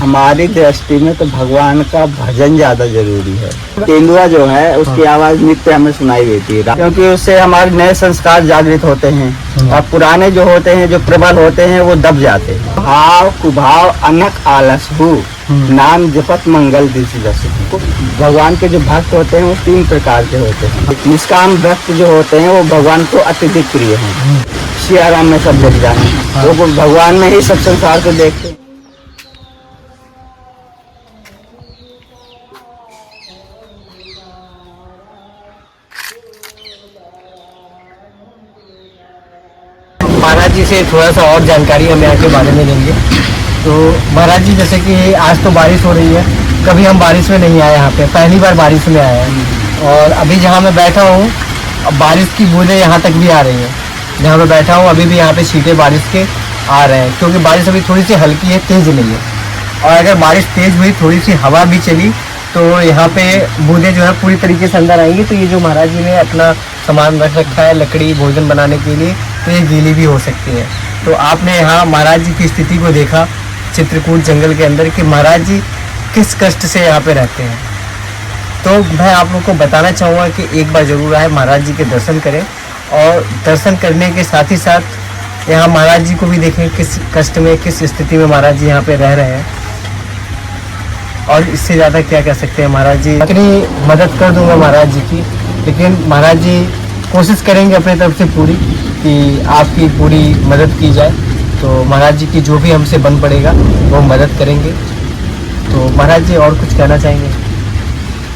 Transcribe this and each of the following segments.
हमारी दृष्टि में तो भगवान का भजन ज्यादा जरूरी है। तेंदुआ जो है उसकी आवाज नित्य हमें सुनाई देती है, क्योंकि उससे हमारे नए संस्कार जागृत होते हैं और पुराने जो होते हैं, जो प्रबल होते हैं, वो दब जाते हैं। भाव कुभाव अनक आलस हु नाम जपत मंगल दिशि दस। भगवान के जो भक्त होते हैं वो 3 प्रकार के होते हैं। निष्काम भक्त जो होते हैं वो भगवान को अत्यधिक प्रिय हैं। सिया राम में सब देख जाए, वो भगवान में ही सब संसार को देखते हैं। महाराज जी से थोड़ा सा और जानकारी हम यहाँ के बारे में लेंगे। तो महाराज जी, जैसे कि आज तो बारिश हो रही है, कभी हम बारिश में नहीं आए यहाँ पे, पहली बार बारिश में आए हैं। और अभी जहाँ मैं बैठा हूँ, अब बारिश की बूंदें यहाँ तक भी आ रही हैं। जहाँ मैं बैठा हूँ अभी भी यहाँ पे छींटे बारिश के आ रहे हैं, क्योंकि बारिश अभी थोड़ी सी हल्की है, तेज नहीं है। और अगर बारिश तेज हुई, थोड़ी सी हवा भी चली, तो यहाँ पे बूंदें जो है पूरी तरीके से अंदर आएंगी। तो ये जो महाराज जी ने अपना सामान रख रखा है, लकड़ी भोजन बनाने के लिए, तो ये गीली भी हो सकती है। तो आपने यहाँ महाराज जी की स्थिति को देखा चित्रकूट जंगल के अंदर कि महाराज जी किस कष्ट से यहाँ पे रहते हैं। तो मैं आप लोग को बताना चाहूँगा कि एक बार जरूर आए, महाराज जी के दर्शन करें, और दर्शन करने के साथ ही साथ यहाँ महाराज जी को भी देखें किस कष्ट में, किस स्थिति में महाराज जी यहाँ पे रह रहे हैं। और इससे ज़्यादा क्या कह सकते हैं महाराज जी। अपनी मदद कर दूंगा महाराज जी की, लेकिन महाराज जी कोशिश करेंगे अपने तरफ से पूरी कि आपकी पूरी मदद की जाए। तो महाराज जी की जो भी हमसे बन पड़ेगा वो मदद करेंगे। तो महाराज जी और कुछ कहना चाहेंगे?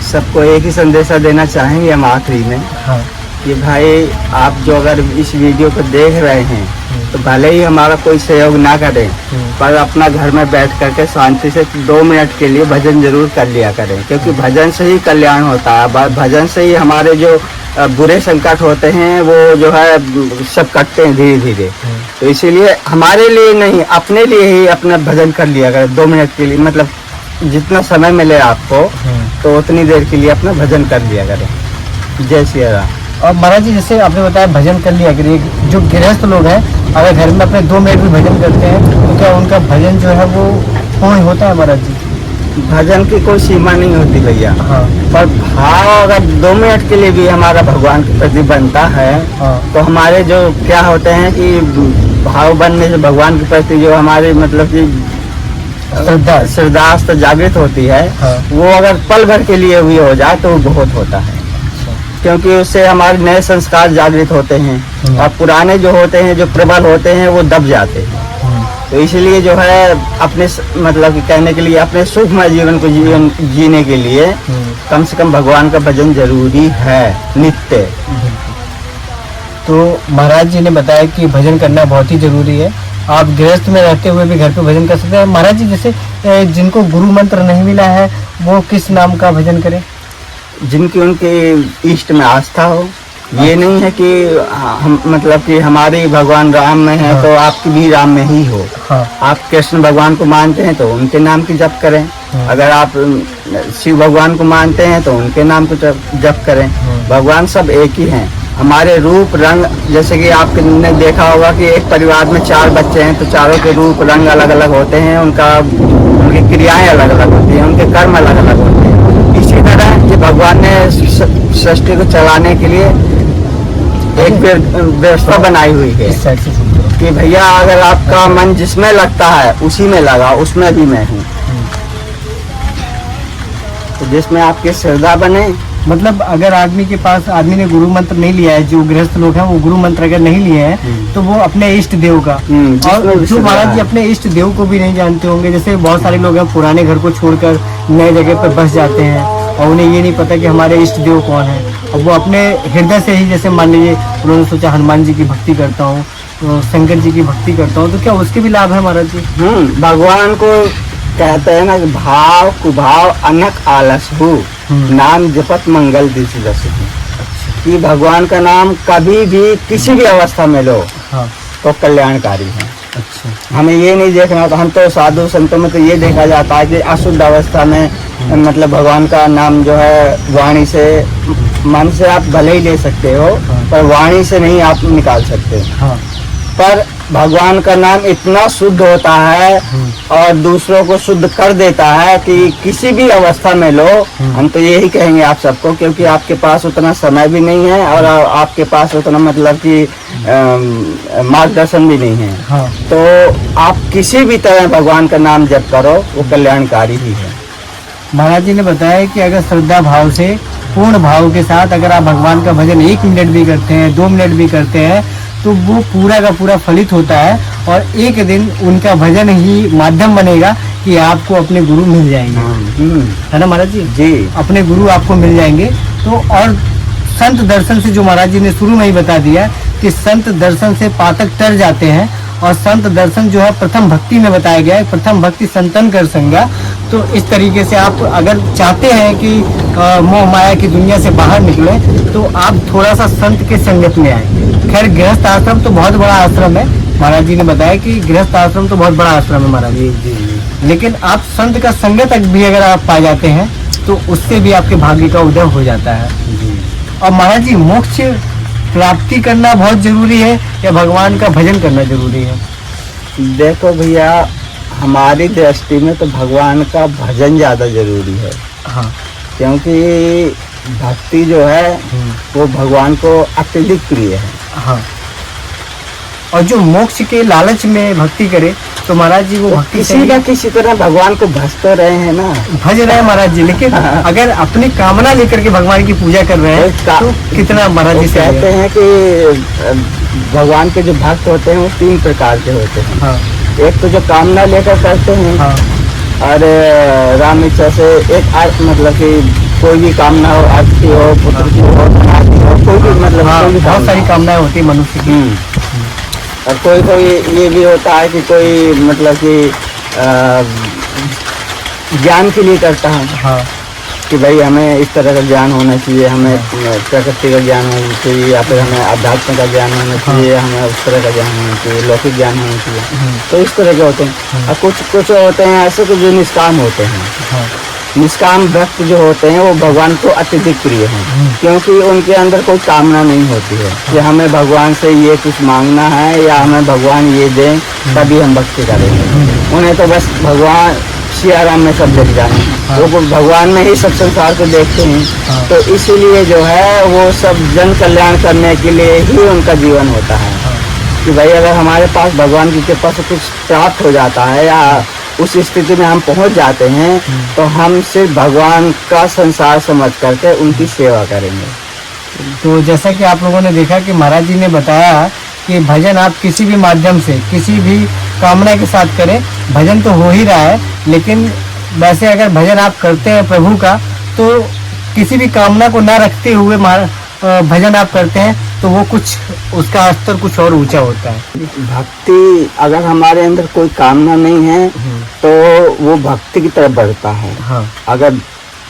सबको एक ही संदेशा देना चाहेंगे हम आखिरी में। हाँ। कि भाई आप जो अगर इस वीडियो को देख रहे हैं तो भले ही हमारा कोई सहयोग ना करें, पर अपना घर में बैठ करके शांति से 2 मिनट के लिए भजन जरूर कर लिया करें, क्योंकि भजन से ही कल्याण होता है। भजन से ही हमारे जो बुरे संकट होते हैं वो जो है सब कटते हैं धीरे धीरे। तो इसीलिए हमारे लिए नहीं, अपने लिए ही अपना भजन कर लिया करें 2 मिनट के लिए। मतलब जितना समय मिले आपको तो उतनी देर के लिए अपना भजन कर लिया करें। जय श्री राम। और महाराज जी, जैसे आपने बताया भजन कर लिया करिए, जो गृहस्थ लोग हैं अगर घर में अपने 2 मिनट भी भजन करते हैं तो क्या उनका भजन जो है वो पूर्ण होता है? महाराज जी, भजन की कोई सीमा नहीं होती भैया। हाँ। पर भाव अगर 2 मिनट के लिए भी हमारा भगवान के प्रति बनता है, हाँ। तो हमारे जो क्या होते हैं कि भाव बनने से भगवान के प्रति जो हमारी मतलब कि श्रद्धा जागृत होती है, हाँ। वो अगर पल भर के लिए भी हो जाए तो वो बहुत होता है, क्योंकि उससे हमारे नए संस्कार जागृत होते हैं और पुराने जो होते हैं, जो प्रबल होते हैं, वो दब जाते हैं। तो इसलिए जो है अपने मतलब कि कहने के लिए अपने सुखमय जीवन को जीने के लिए कम से कम भगवान का भजन जरूरी है नित्य। तो महाराज जी ने बताया कि भजन करना बहुत ही जरूरी है। आप गृहस्थ में रहते हुए भी घर पे भजन कर सकते हैं। महाराज जी, जैसे जिनको गुरु मंत्र नहीं मिला है वो किस नाम का भजन करें? जिनकी उनके इष्ट में आस्था हो। ये नहीं है कि हम मतलब कि हमारे भगवान राम में है, हाँ। तो आपकी भी राम में ही हो। हाँ। आप कृष्ण भगवान को मानते हैं तो उनके नाम की जप करें। हाँ। अगर आप शिव भगवान को मानते हैं तो उनके नाम को जप करें। हाँ। भगवान सब एक ही हैं। हमारे रूप रंग, जैसे कि आपने देखा होगा कि एक परिवार में 4 बच्चे हैं तो चारों के रूप रंग अलग अलग होते हैं, उनकी क्रियाएं अलग अलग होती हैं, उनके कर्म अलग अलग होते हैं। इसी तरह ये भगवान ने सृष्टि को चलाने के लिए एक व्यवस्था बनाई हुई है कि भैया अगर आपका मन जिसमें लगता है उसी में लगा, उसमें भी मैं हूँ। तो जिसमें आपकी श्रद्धा बने, मतलब अगर आदमी ने गुरु मंत्र नहीं लिया है, जो गृहस्थ लोग हैं वो गुरु मंत्र अगर नहीं लिए हैं तो वो अपने इष्ट देव का, और जो महाराज जी अपने इष्ट देव को भी नहीं जानते होंगे। जैसे बहुत सारे लोग हैं पुराने घर को छोड़कर नए जगह पर बस जाते हैं और उन्हें ये नहीं पता कि हमारे इष्ट देव कौन है। अब वो अपने हृदय से ही, जैसे मान लीजिए उन्होंने सोचा हनुमान जी की भक्ति करता हूँ, तो शंकर जी की भक्ति करता हूँ, तो क्या उसके भी लाभ है महाराज जी? भगवान को कहते हैं ना कि भाव कुभाव अनक आलस हु नाम जपत मंगल दिशि दस। कि भगवान का नाम कभी भी किसी भी अवस्था में लो, हाँ। तो कल्याणकारी है। अच्छा। हमें ये नहीं देखना होता। हम तो साधु संतों में तो ये देखा जाता है कि अशुद्ध अवस्था में मतलब भगवान का नाम जो है वाणी से, मन से आप भले ही ले सकते हो, हाँ। पर वाणी से नहीं आप निकाल सकते। हाँ। पर भगवान का नाम इतना शुद्ध होता है और दूसरों को शुद्ध कर देता है कि किसी भी अवस्था में लो, हम तो यही कहेंगे आप सबको, क्योंकि आपके पास उतना समय भी नहीं है और आपके पास उतना मतलब कि मार्गदर्शन भी नहीं है। हाँ। तो आप किसी भी तरह भगवान का नाम जप करो, वो कल्याणकारी ही है। महाराज जी ने बताया कि अगर श्रद्धा भाव से, पूर्ण भाव के साथ अगर आप भगवान का भजन 1 मिनट भी करते हैं, 2 मिनट भी करते हैं, तो वो पूरा का पूरा फलित होता है और एक दिन उनका भजन ही माध्यम बनेगा कि आपको अपने गुरु मिल जाएंगे। है ना महाराज जी? जी। अपने गुरु आपको मिल जाएंगे। तो और संत दर्शन से, जो महाराज जी ने शुरू में ही बता दिया कि संत दर्शन से पातक तर जाते हैं, और संत दर्शन जो है प्रथम भक्ति में बताया गया है, प्रथम भक्ति संतन कर संगा। तो इस तरीके से आप अगर चाहते हैं कि मोह माया की दुनिया से बाहर निकले, तो आप थोड़ा सा संत के संगत में आए। खैर गृहस्थ आश्रम तो बहुत बड़ा आश्रम है, महाराज जी ने बताया कि गृहस्थ आश्रम तो बहुत बड़ा आश्रम है महाराज जी, लेकिन आप संत का संगत भी अगर आप पा जाते हैं तो उससे भी आपके भाग्य का उदय हो जाता है। और महाराज जी, मोक्ष प्राप्ति करना बहुत जरूरी है या भगवान का भजन करना जरूरी है? देखो भैया, हमारी दृष्टि में तो भगवान का भजन ज्यादा जरूरी है। हाँ। क्योंकि भक्ति जो है वो भगवान को अत्यधिक प्रिय है। हाँ। और जो मोक्ष के लालच में भक्ति करे तो महाराज जी वो भक्ति किसी न किसी तरह भगवान को भज तो रहे हैं ना, भज रहे हैं महाराज जी, लेकिन अगर अपनी कामना लेकर के भगवान की पूजा कर रहे हैं तो कितना महाराज जी कहते हैं कि भगवान के जो भक्त होते हैं वो 3 प्रकार के होते हैं। हाँ। एक तो जो कामना लेकर करते हैं। हाँ। और राम इच्छा से एक अर्थ, मतलब कि कोई भी कामना हो, अर्थ की हो, पुत्र की हो, धन की हो, कोई भी मतलब बहुत सारी कामनाएं होती है मनुष्य की। और कोई कोई ये भी होता है कि कोई मतलब कि ज्ञान के लिए करता है। हाँ। कि भाई हमें इस तरह का ज्ञान होना चाहिए, हमें प्रकृति का ज्ञान होना चाहिए, या फिर हमें अध्यात्म का ज्ञान होना चाहिए, हमें उस तरह का ज्ञान होना चाहिए, लौकिक ज्ञान होना चाहिए। तो इस तरह के होते हैं। और कुछ होते हैं ऐसे कि जो निष्काम होते हैं। निष्काम भक्त जो होते हैं वो भगवान को अत्यधिक प्रिय हैं, क्योंकि उनके अंदर कोई कामना नहीं होती है कि हमें भगवान से ये कुछ मांगना है या हमें भगवान ये दें तभी हम भक्ति करेंगे। उन्हें तो बस भगवान सिया राम में सब देख जाए, वो भगवान में ही सब संसार को देखते हैं। तो इसीलिए जो है वो सब जन कल्याण करने के लिए ही उनका जीवन होता है। कि भाई अगर हमारे पास भगवान की कृपा से कुछ प्राप्त हो जाता है या उस स्थिति में हम पहुंच जाते हैं, तो हम सिर्फ भगवान का संसार समझ करके उनकी सेवा करेंगे। तो जैसा कि आप लोगों ने देखा कि महाराज जी ने बताया कि भजन आप किसी भी माध्यम से, किसी भी कामना के साथ करें, भजन तो हो ही रहा है, लेकिन वैसे अगर भजन आप करते हैं प्रभु का, तो किसी भी कामना को ना रखते हुए भजन आप करते हैं तो वो कुछ, उसका स्तर कुछ और ऊंचा होता है। भक्ति अगर हमारे अंदर कोई कामना नहीं है तो वो भक्ति की तरफ बढ़ता है। हाँ। अगर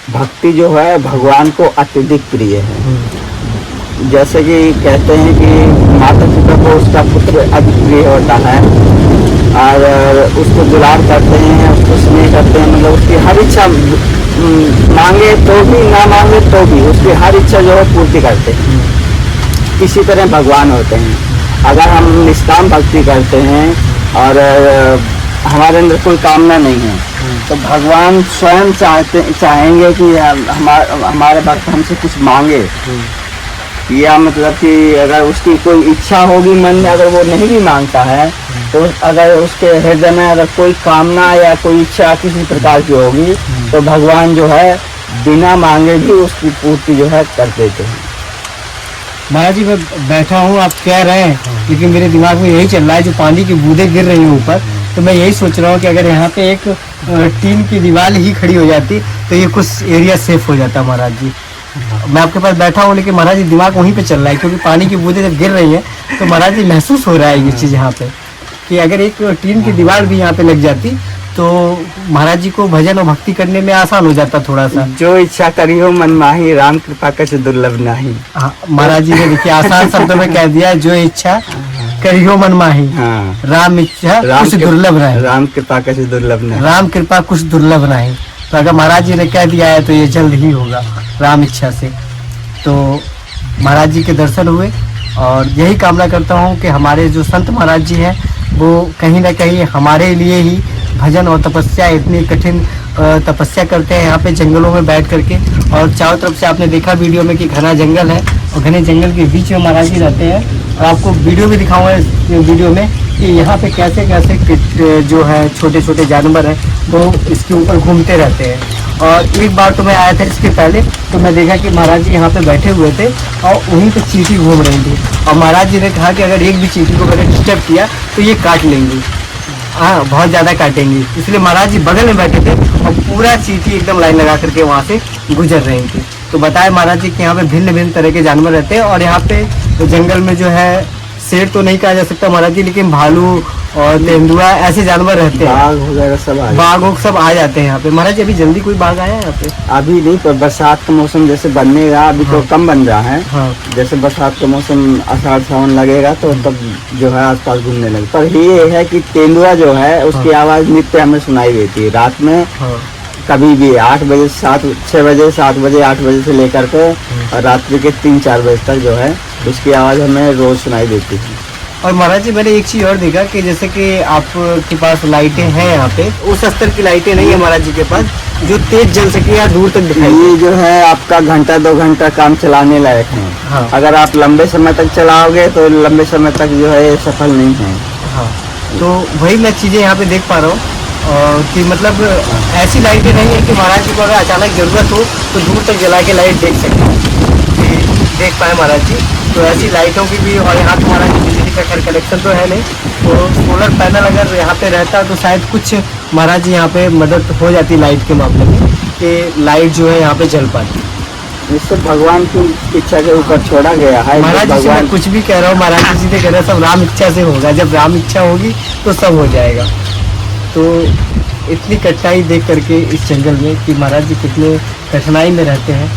भक्ति जो है भगवान को अत्यधिक प्रिय है। जैसे कि कहते हैं कि माता पिता को उसका पुत्र अधिक प्रिय होता है और उसको दुलार करते हैं, उसको स्नेह करते हैं, मतलब उसकी हर इच्छा मांगे तो भी ना मांगे तो भी उसकी हर इच्छा जो है पूर्ति करते हैं। इसी तरह भगवान होते हैं। अगर हम निष्काम भक्ति करते हैं और हमारे अंदर कोई कामना नहीं है तो भगवान स्वयं चाहेंगे कि हमारे भक्त हमसे कुछ मांगे, या मतलब कि अगर उसकी कोई इच्छा होगी मन में, अगर वो नहीं भी मांगता है तो अगर उसके हृदय में अगर कोई कामना या कोई इच्छा किसी प्रकार की होगी तो भगवान जो है बिना मांगे भी उसकी पूर्ति जो है कर देते हैं। महाराज जी, मैं बैठा हूँ, आप कह रहे हैं, लेकिन मेरे दिमाग में यही चल रहा है, जो पानी की बूंदें गिर रही हैं ऊपर, तो मैं यही सोच रहा हूँ कि अगर यहाँ पे एक टीन की दीवार ही खड़ी हो जाती तो ये कुछ एरिया सेफ हो जाता। महाराज जी, मैं आपके पास बैठा हूँ, लेकिन महाराज जी दिमाग वहीं पे चल रहा है, क्योंकि पानी की बूंदें जब गिर रही हैं तो महाराज जी महसूस हो रहा है ये चीज़ यहाँ पे, कि अगर एक टीन की दीवार भी यहाँ पे लग जाती तो महाराज जी को भजन और भक्ति करने में आसान हो जाता थोड़ा सा। जो इच्छा करी हो मन माही, राम कृपा कछ दुर्लभ नाही। हाँ, महाराज जी ने देखिए आसान शब्दों में कह दिया, जो इच्छा करी हो मन माही। हाँ। राम इच्छा कुछ दुर्लभ नहीं, राम कृपा कछ दुर्लभ नहीं, राम कृपा कुछ दुर्लभ नहीं। तो अगर महाराज जी ने कह दिया है तो ये जल्द ही होगा राम इच्छा से। तो महाराज जी के दर्शन हुए और यही कामना करता हूँ कि हमारे जो संत महाराज जी हैं वो कहीं ना कहीं हमारे लिए ही भजन और तपस्या, इतनी कठिन तपस्या करते हैं यहाँ पे जंगलों में बैठ करके। और चारों तरफ से आपने देखा वीडियो में कि घना जंगल है और घने जंगल के बीच में महाराज जी रहते हैं। और आपको वीडियो भी दिखाऊंगा इस वीडियो में कि यहाँ पे कैसे कैसे जो है छोटे छोटे जानवर हैं वो इसके ऊपर घूमते रहते हैं। और एक बार तो मैं आया था इसके पहले, तो मैं देखा कि महाराज जी यहाँ पे बैठे हुए थे और वहीं पे चींटी घूम रही थी। और महाराज जी ने कहा कि अगर एक भी चींटी को मैंने डिस्टर्ब किया तो ये काट लेंगी, हाँ बहुत ज़्यादा काटेंगी। इसलिए महाराज जी बगल में बैठे थे और पूरा चींटी एकदम लाइन लगा करके वहाँ से गुजर रही थी। तो बताया महाराज जी कि यहाँ पे भिन्न भिन्न तरह के जानवर रहते हैं और यहाँ पे तो जंगल में जो है शेर तो नहीं कहा जा सकता महाराज जी, लेकिन भालू और तेंदुआ ऐसे जानवर रहते हैं, बाघ वगैरह सब बाघ सब आ जाते हैं यहाँ पे। महाराज जी अभी जल्दी कोई बाघ आया है यहाँ पे? अभी नहीं, पर बरसात का मौसम जैसे बननेगा, अभी तो कम बन रहा है। हाँ। जैसे बरसात का मौसम आषाढ़ सावन लगेगा तो तब जो है आसपास घूमने लगे। पर ये है कि तेंदुआ जो है उसकी आवाज नित्य हमें सुनाई देती है रात में। कभी भी 8 बजे 6 बजे 7 बजे 8 बजे से लेकर के और रात्रि के 3-4 बजे तक जो है उसकी आवाज़ हमें रोज सुनाई देती है। और महाराज जी मैंने एक चीज़ और देखा कि जैसे कि आपके पास लाइटें हैं यहाँ पे, उस स्तर की लाइटें नहीं है महाराज जी के पास जो तेज जल सके या दूर तक दिखाई। ये जो है आपका 1-2 घंटा काम चलाने लायक है। हाँ। अगर आप लंबे समय तक चलाओगे तो लंबे समय तक जो है सफल नहीं है। हाँ, तो वही मैं चीज़ें यहाँ पे देख पा रहा हूँ कि मतलब ऐसी लाइटें नहीं है कि महाराज जी को अगर अचानक ज़रूरत हो तो दूर तक जला के लाइट देख सकते देख पाए महाराज जी। तो ऐसी लाइटों की भी, और यहाँ तो महाराज जी बिजली का खैर कनेक्शन तो है नहीं, तो सोलर पैनल अगर यहाँ पे रहता तो शायद कुछ महाराज जी यहाँ पे मदद हो जाती लाइट के मामले में कि लाइट जो है यहाँ पे जल पाती। इससे भगवान की इच्छा के ऊपर छोड़ा गया है। महाराज जी से मैं कुछ भी कह रहा हूँ, महाराज जी सीधे कह रहे हैं सब राम इच्छा से होगा, जब राम इच्छा होगी तो सब हो जाएगा। तो इतनी कठिनाई देख करके इस जंगल में कि महाराज जी कितने कठिनाई में रहते हैं,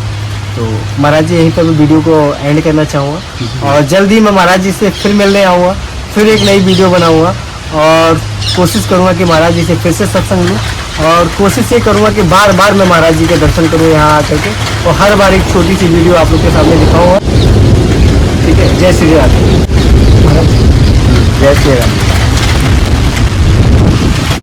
तो महाराज जी यहीं पर मैं वीडियो को एंड करना चाहूँगा। और जल्द ही मैं महाराज जी से फिर मिलने आऊँगा, फिर एक नई वीडियो बनाऊँगा और कोशिश करूँगा कि महाराज जी से फिर से सत्संग लूँ। और कोशिश ये करूँगा कि बार बार मैं महाराज जी के दर्शन करूँ यहाँ आकर के, और हर बार एक छोटी सी वीडियो आप लोग के सामने दिखाऊँगा। ठीक है, जय श्री राम। जय श्री राम।